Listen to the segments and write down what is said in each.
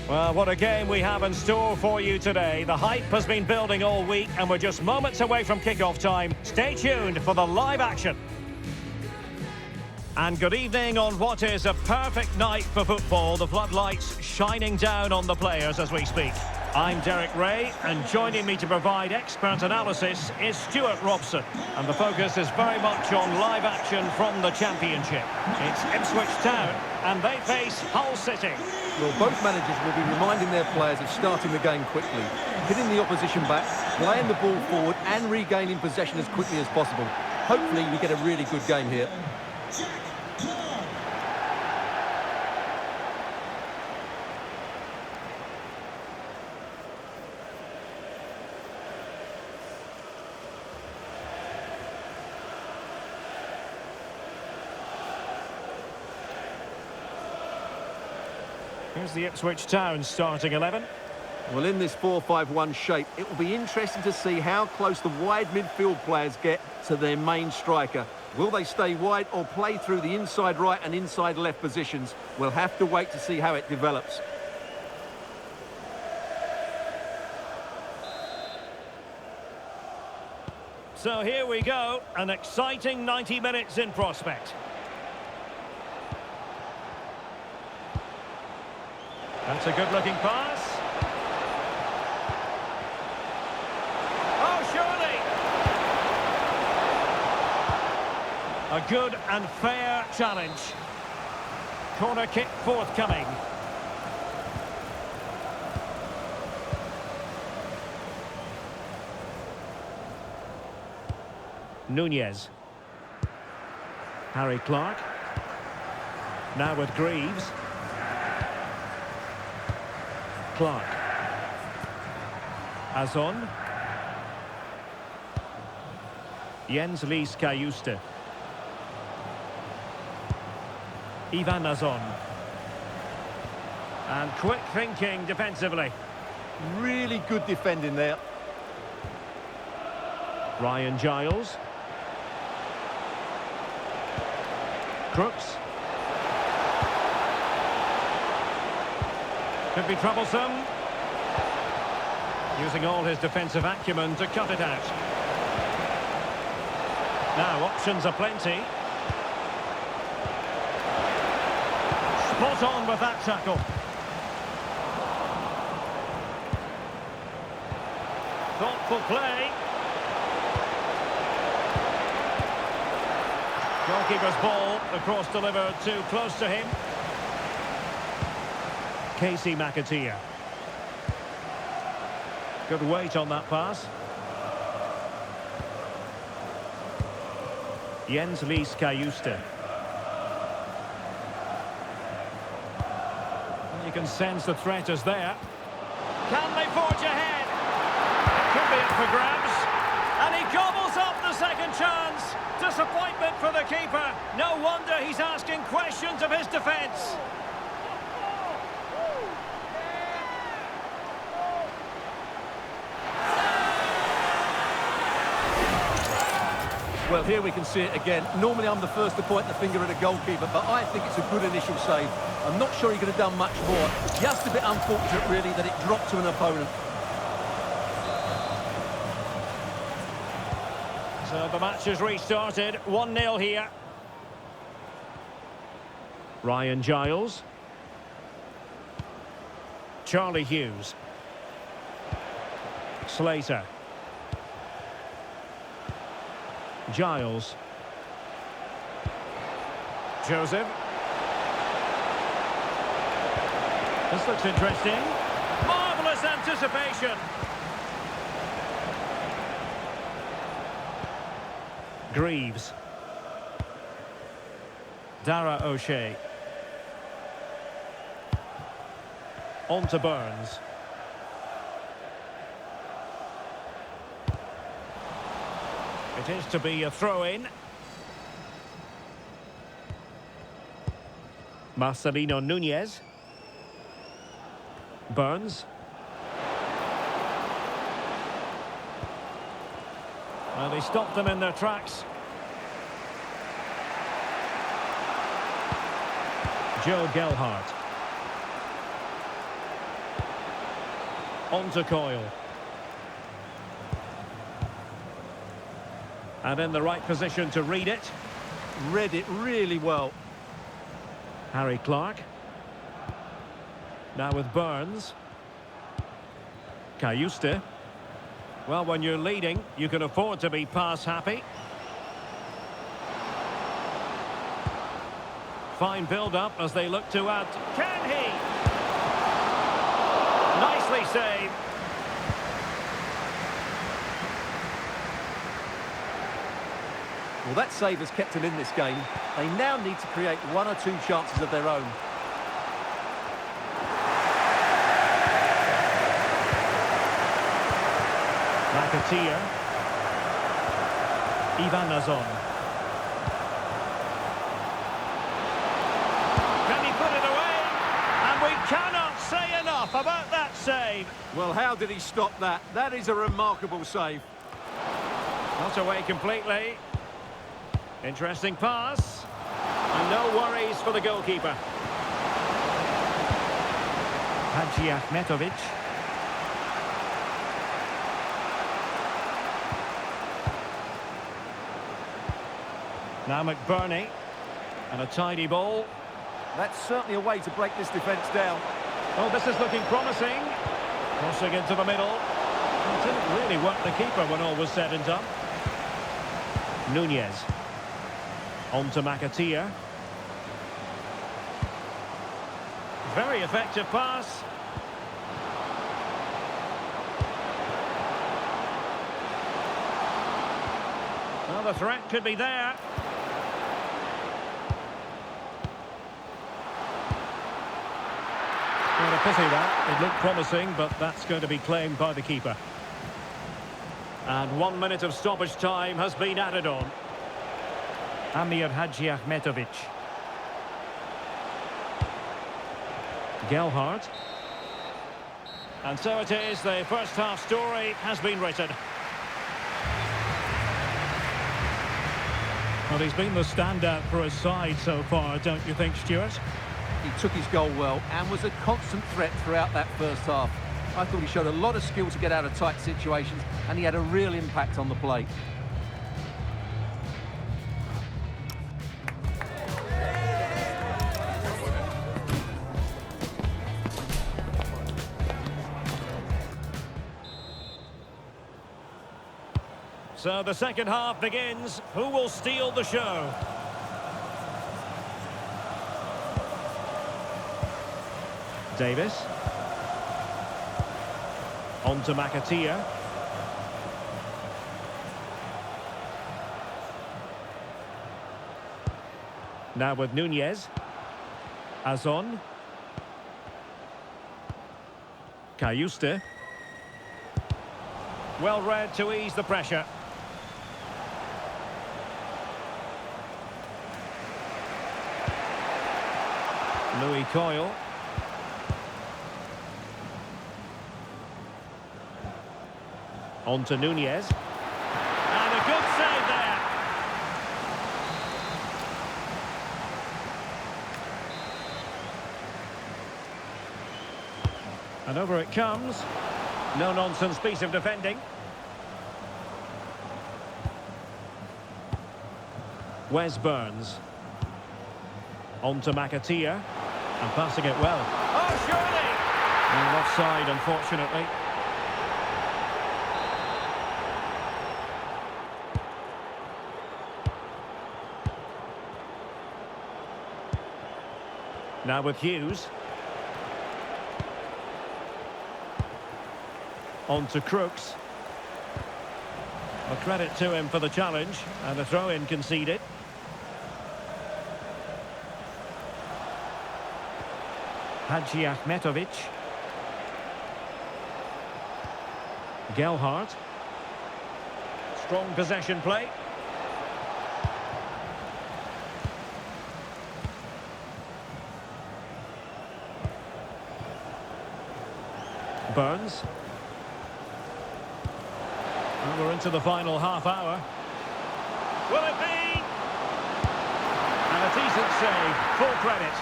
Well, what a game we have in store for you today. The hype has been building all week and we're just moments away from kick-off time. Stay tuned for the live action. And good evening on what is a perfect night for football. The floodlights shining down on the players as we speak. I'm Derek Ray, and joining me to provide expert analysis is Stuart Robson. And the focus is very much on live action from the Championship. It's Ipswich Town, and they face Hull City. Well, both managers will be reminding their players of starting the game quickly, hitting the opposition back, playing the ball forward and regaining possession as quickly as possible. Hopefully we get a really good game here. Here's the Ipswich Town starting 11. Well, in this 4-5-1 shape, it will be interesting to see how close the wide midfield players get to their main striker. Will they stay wide or play through the inside right and inside left positions? We'll have to wait to see how it develops. So here we go, an exciting 90 minutes in prospect. That's a good-looking pass. Oh, surely! A good and fair challenge. Corner kick forthcoming. Nunez. Harry Clark. Now with Greaves. Clark. Azon. Jens Lees Kayuste. Ivan Azon. And quick thinking defensively. Really good defending there. Ryan Giles. Crooks. Could be troublesome. Using all his defensive acumen to cut it out. Now, options are plenty. Spot on with that tackle. Thoughtful play. Goalkeeper's ball, the cross delivered too close to him. Casey McAteer. Good weight on that pass. Jens Lees Kayuste. You can sense the threat is there. Can they forge ahead? It could be up for grabs. And he gobbles up the second chance. Disappointment for the keeper. No wonder he's asking questions of his defence. Well, here we can see it again. Normally I'm the first to point the finger at a goalkeeper, but I think it's a good initial save. I'm not sure he could have done much more. Just a bit unfortunate, really, that it dropped to an opponent. So the match has restarted. 1-0 here. Ryan Giles. Charlie Hughes. Slater. Giles. Joseph. This looks interesting. Marvellous anticipation. Greaves. Dara O'Shea. On to Burns. It is to be a throw-in. Marcelino Nunez. Burns. Well, they stopped them in their tracks. Joe Gelhardt. On to Coyle. And in the right position to read it. Read it really well. Harry Clark. Now with Burns. Cayuste. Well, when you're leading, you can afford to be pass happy. Fine build-up as they look to add. Can he? Nicely saved. Well, that save has kept them in this game. They now need to create one or two chances of their own. Makatia. Azon. Can he put it away? And we cannot say enough about that save. Well, how did he stop that? That is a remarkable save. Not away completely. Interesting pass. And no worries for the goalkeeper. Hadji Ahmetovic. Now McBurney. And a tidy ball. That's certainly a way to break this defence down. Oh, this is looking promising. Crossing into the middle. It didn't really work the keeper when all was said and done. Nunez. On to Makatia. Very effective pass. Well, the threat could be there. What a pity that. It looked promising, but that's going to be claimed by the keeper. And 1 minute of stoppage time has been added on. Amir Hadji Ahmetovic. Gelhardt. And so it is, the first half story has been written. Well, he's been the standout for his side so far, don't you think, Stuart? He took his goal well and was a constant threat throughout that first half. I thought he showed a lot of skill to get out of tight situations, and he had a real impact on the plate. So the second half begins. Who will steal the show? Davis. On to Makatia. Now with Nunez. Azon. Cayuste. Well read to ease the pressure. Louis Coyle. On to Nunez. And a good save there. And over it comes. No-nonsense piece of defending. Wes Burns. On to Makatia. And passing it well. Oh, surely! And offside, unfortunately. Now with Hughes. On to Crooks. A credit to him for the challenge, and a throw-in conceded. Hadji Ahmetovic. Gelhardt. Strong possession play. Burns. And we're into the final half hour. Will it be? And a decent save. Full credit.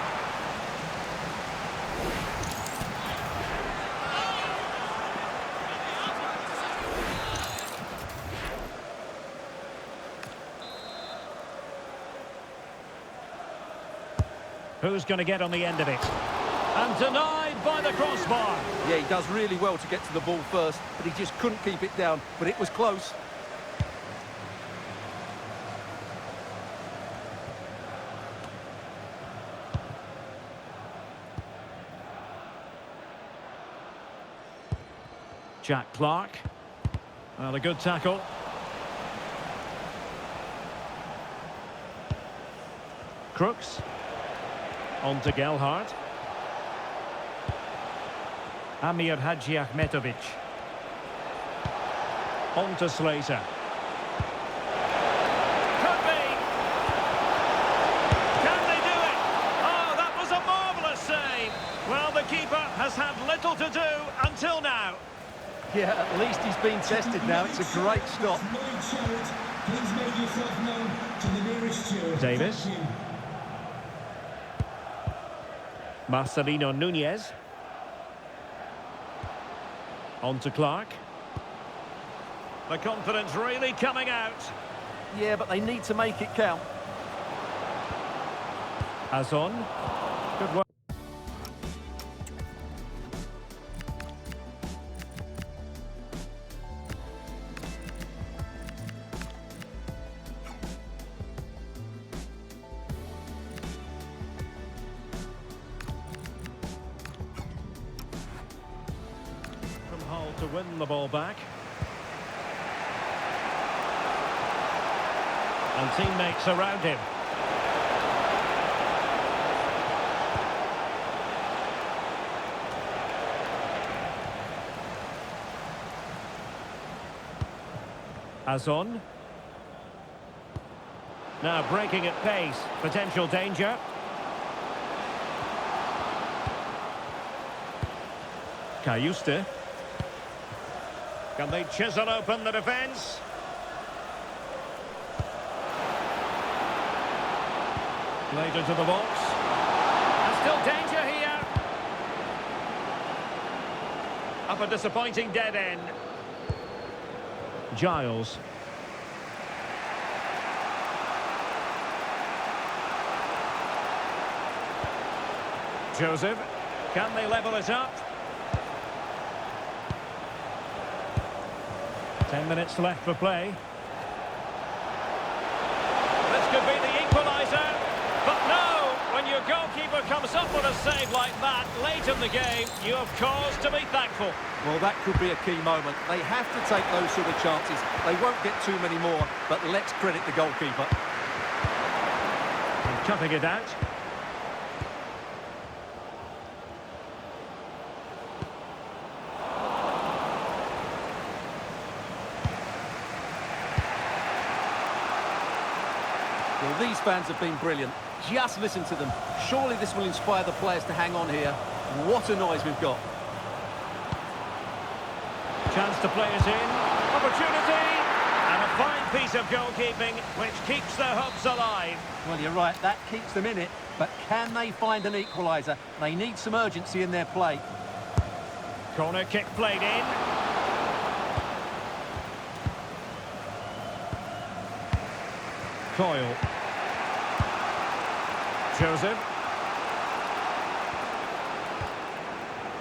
Who's going to get on the end of it? And denied by the crossbar. Yeah, he does really well to get to the ball first, but he just couldn't keep it down. But it was close. Jack Clark. Well, a good tackle. Crooks. On to Gelhardt. Amir Hadji Ahmetovic. On to Slater. Could be. Can they do it? Oh, that was a marvellous save. Well, the keeper has had little to do until now. Yeah, at least he's been tested now. It's a great stop. Please make yourself known to the nearest steward. Davis. Marcelino Nunez. On to Clark. The confidence really coming out. Yeah, but they need to make it count. Azon. Good work. To win the ball back. And teammates around him. Azon. Now breaking at pace. Potential danger. Cayuste. Can they chisel open the defence? Later to the box. And still danger here. Up a disappointing dead end. Giles. Joseph. Can they level it up? 10 minutes left for play. This could be the equaliser. But no, when your goalkeeper comes up with a save like that late in the game, you have cause to be thankful. Well, that could be a key moment. They have to take those sort of chances. They won't get too many more, but let's credit the goalkeeper. And cutting it out. Well, these fans have been brilliant. Just listen to them. Surely this will inspire the players to hang on here. What a noise we've got. Chance to play it in. Opportunity. And a fine piece of goalkeeping which keeps their hopes alive. Well, you're right. That keeps them in it. But can they find an equaliser? They need some urgency in their play. Corner kick played in. Coyle. Joseph.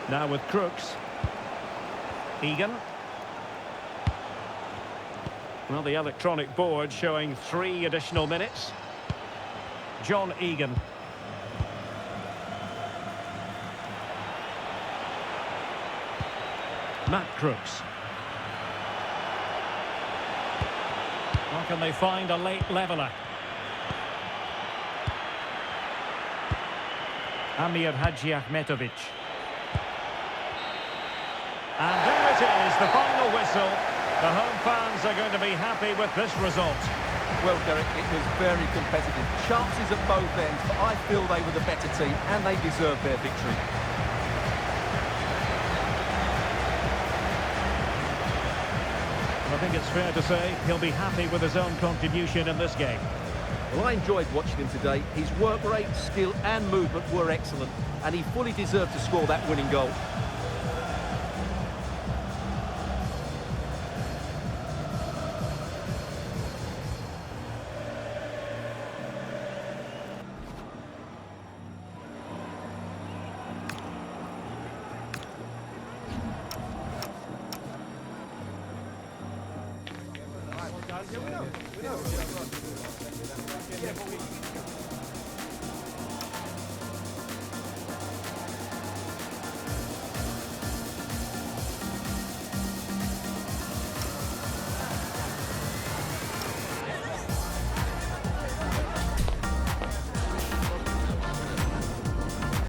Now with Crooks. Egan. Well, the electronic board showing 3 additional minutes. John Egan. Matt Crooks. Or can they find a late leveller? Amir Hadji Ahmetovic. And there it is, the final whistle. The home fans are going to be happy with this result. Well, Derek, it was very competitive. Chances at both ends, but I feel they were the better team and they deserved their victory. I think it's fair to say he'll be happy with his own contribution in this game. Well, I enjoyed watching him today. His work rate, skill and movement were excellent, and he fully deserved to score that winning goal. Yeah, we know.